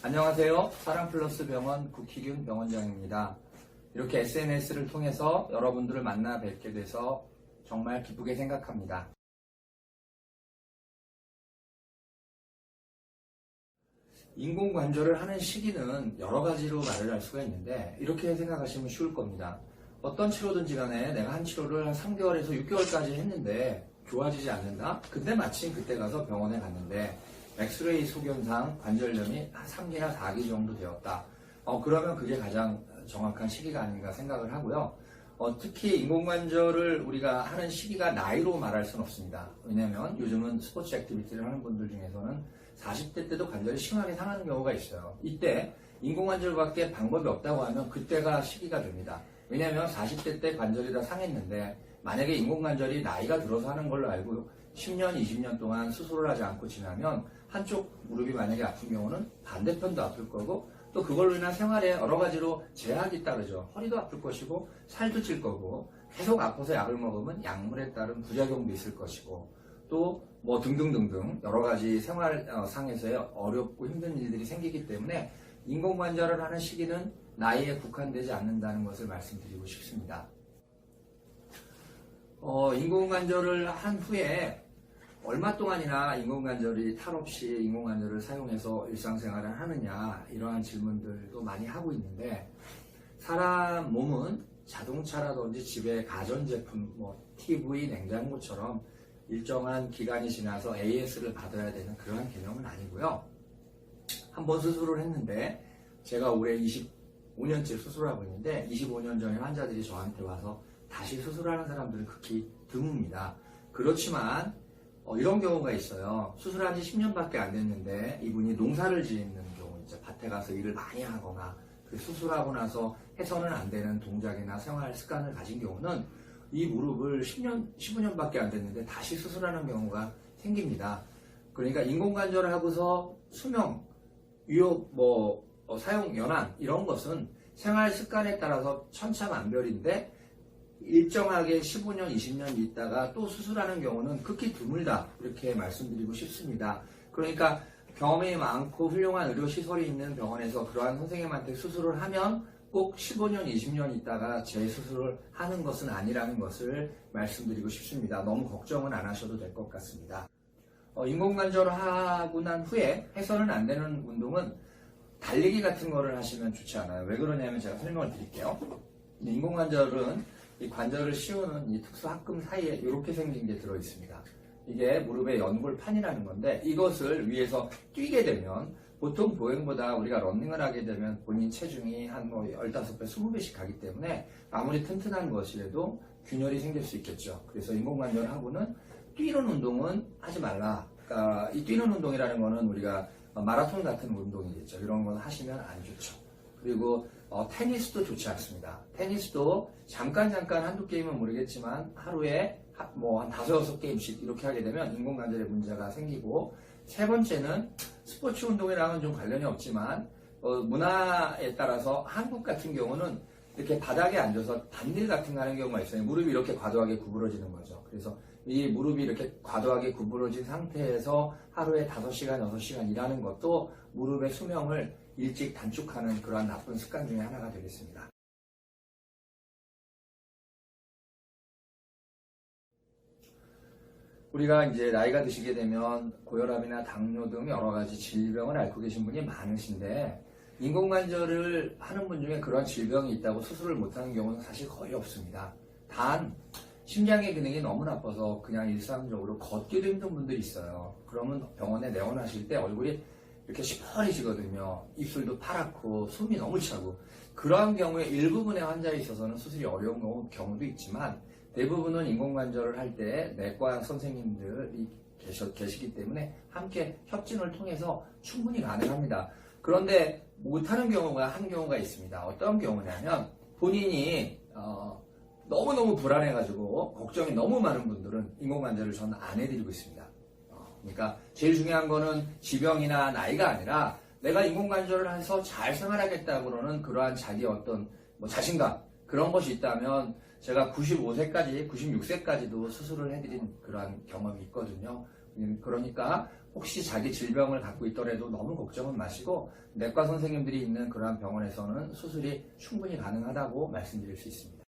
안녕하세요. 사랑플러스 병원 국희균 병원장입니다. 이렇게 SNS를 통해서 여러분들을 만나 뵙게 돼서 정말 기쁘게 생각합니다. 인공관절을 하는 시기는 여러 가지로 말을 할 수가 있는데 이렇게 생각하시면 쉬울 겁니다. 어떤 치료든지 간에 내가 한 치료를 한 3개월에서 6개월까지 했는데 좋아지지 않는다? 근데 마침 그때 가서 병원에 갔는데 엑스레이 소견상 관절염이 한 3기나 4기 정도 되었다. 그러면 그게 가장 정확한 시기가 아닌가 생각을 하고요. 특히 인공관절을 우리가 하는 시기가 나이로 말할 수는 없습니다. 왜냐하면 요즘은 스포츠 액티비티를 하는 분들 중에서는 40대 때도 관절이 심하게 상하는 경우가 있어요. 이때 인공관절밖에 방법이 없다고 하면 그때가 시기가 됩니다. 왜냐하면 40대 때 관절이 다 상했는데 만약에 인공관절이 나이가 들어서 하는 걸로 알고 10년, 20년 동안 수술을 하지 않고 지나면 한쪽 무릎이 만약에 아픈 경우는 반대편도 아플 거고 또 그걸로 인한 생활에 여러 가지로 제약이 따르죠. 허리도 아플 것이고 살도 찔 거고 계속 아파서 약을 먹으면 약물에 따른 부작용도 있을 것이고 또 뭐 등등등등 여러 가지 생활상에서의 어렵고 힘든 일들이 생기기 때문에 인공관절을 하는 시기는 나이에 국한되지 않는다는 것을 말씀드리고 싶습니다. 인공관절을 한 후에 얼마 동안이나 인공관절이 탈 없이 인공관절을 사용해서 일상생활을 하느냐 이러한 질문들도 많이 하고 있는데 사람 몸은 자동차라든지 집에 가전제품, TV, 냉장고처럼 일정한 기간이 지나서 AS를 받아야 되는 그러한 개념은 아니고요. 한번 수술을 했는데 제가 올해 25년째 수술하고 있는데 25년 전에 환자들이 저한테 와서 다시 수술하는 사람들은 극히 드뭅니다. 그렇지만 이런 경우가 있어요. 수술한 지 10년밖에 안 됐는데 이분이 농사를 짓는 경우 이제 밭에 가서 일을 많이 하거나 수술하고 나서 해서는 안 되는 동작이나 생활 습관을 가진 경우는 이 무릎을 10년, 15년밖에 안 됐는데 다시 수술하는 경우가 생깁니다. 그러니까 인공관절을 하고서 수명, 위협, 사용 연한 이런 것은 생활 습관에 따라서 천차만별인데 일정하게 15년, 20년 있다가 또 수술하는 경우는 극히 드물다 이렇게 말씀드리고 싶습니다. 그러니까 경험이 많고 훌륭한 의료시설이 있는 병원에서 그러한 선생님한테 수술을 하면 꼭 15년, 20년 있다가 재수술을 하는 것은 아니라는 것을 말씀드리고 싶습니다. 너무 걱정은 안 하셔도 될 것 같습니다. 인공관절을 하고 난 후에 해서는 안 되는 운동은 달리기 같은 거를 하시면 좋지 않아요. 왜 그러냐면 제가 설명을 드릴게요. 인공관절은 이 관절을 씌우는 이 특수 합금 사이에 이렇게 생긴 게 들어있습니다. 이게 무릎의 연골판이라는 건데 이것을 위해서 뛰게 되면 보통 보행보다 우리가 러닝을 하게 되면 본인 체중이 한 15배, 20배씩 가기 때문에 아무리 튼튼한 것이라도 균열이 생길 수 있겠죠. 그래서 인공관절을 하고는 뛰는 운동은 하지 말라. 그러니까 이 뛰는 운동이라는 거는 우리가 마라톤 같은 운동이겠죠. 이런 건 하시면 안 좋죠. 그리고 테니스도 좋지 않습니다. 테니스도 잠깐 한두 게임은 모르겠지만 하루에 한 5, 6게임씩 이렇게 하게 되면 인공관절에 문제가 생기고 세 번째는 스포츠 운동이랑은 좀 관련이 없지만 문화에 따라서 한국 같은 경우는 이렇게 바닥에 앉아서 단일 같은 거 하는 경우가 있어요. 무릎이 이렇게 과도하게 구부러지는 거죠. 그래서 이 무릎이 이렇게 과도하게 구부러진 상태에서 하루에 5시간, 6시간 일하는 것도 무릎의 수명을 일찍 단축하는 그러한 나쁜 습관 중에 하나가 되겠습니다. 우리가 이제 나이가 드시게 되면 고혈압이나 당뇨 등 여러 가지 질병을 앓고 계신 분이 많으신데 인공관절을 하는 분 중에 그런 질병이 있다고 수술을 못하는 경우는 사실 거의 없습니다. 단 심장의 기능이 너무 나빠서 그냥 일상적으로 걷기도 힘든 분들이 있어요. 그러면 병원에 내원하실 때 얼굴이 이렇게 시퍼리지거든요. 입술도 파랗고 숨이 너무 차고 그러한 경우에 일부분의 환자에 있어서는 수술이 어려운 경우도 있지만 대부분은 인공관절을 할 때 내과 선생님들이 계시기 때문에 함께 협진을 통해서 충분히 가능합니다. 그런데 못하는 경우가 한 경우가 있습니다. 어떤 경우냐면 본인이 너무너무 불안해가지고 걱정이 너무 많은 분들은 인공관절을 저는 안 해드리고 있습니다. 그러니까 제일 중요한 거는 지병이나 나이가 아니라 내가 인공관절을 해서 잘 생활하겠다고는 그러한 자기 어떤 자신감 그런 것이 있다면 제가 95세까지, 96세까지도 수술을 해드린 그러한 경험이 있거든요. 그러니까 혹시 자기 질병을 갖고 있더라도 너무 걱정은 마시고 내과 선생님들이 있는 그러한 병원에서는 수술이 충분히 가능하다고 말씀드릴 수 있습니다.